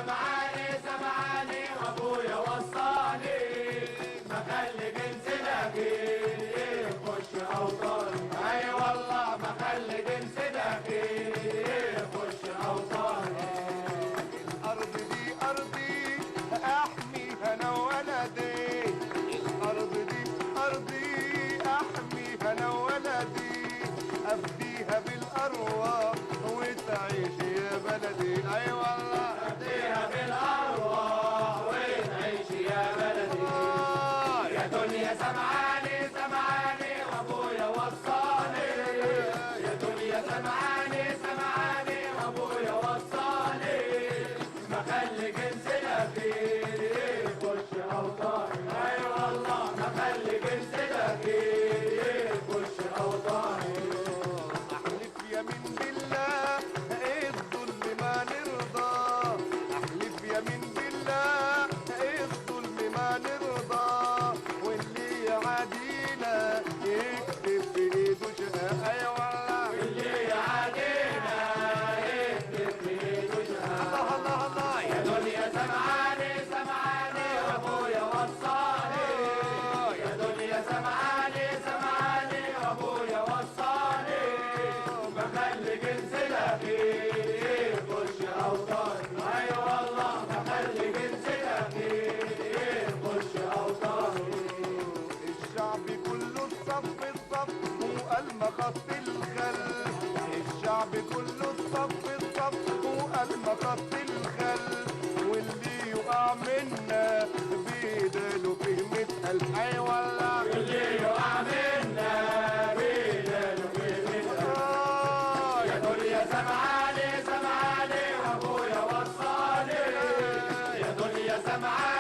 سمعاني سمعاني وابويا وصاني ما خلي جنس داخل يخش اوطاني. اي والله ما خلي جنس داخل يخش اوطاني. الارض دي ارضي احميها انا وولدي، الارض دي ارضي احميها انا وولدي، افديها بالارواح وتعيش يا بلدي. اي والله افديها بالارواح وتعيش يا بلدي. يا دنيا سمعاني سمعاني وابويا وصاني. يا دنيا سمعاني سمعاني وابويا وصاني ما خلي جنس الاخير يخش اوطاني. اي والله ما خلي جنس الاخير يخش اوطاني. احلف يمين بالله الظلم ما نرضى، احلف يمين بالله الظلم ما نرضى، واللي يعادينا يكتب بايده شقاء. اي والله اللي يعادينا يكتب بايده شقاء. الله الله الله. يا دنيا سمعاني سمعاني وابويا وصاني. يا دنيا سمعاني سمعاني وابويا وصاني ما خلي جنس الاخير يخش اوطاني. اي والله ما خلي جنس الاخير يخش اوطاني. الشعب كله الصف الصف وقلم خط الخلف، الشعب كله الصف الصف وقلم خط الخلف، واللي يقع منا بيداله فيه 100,000. اي والله اللي يقع منا بيداله فيه 100,000. يا دنيا سمعاني سمعاني وابويا وصاني. يا دنيا سمعاني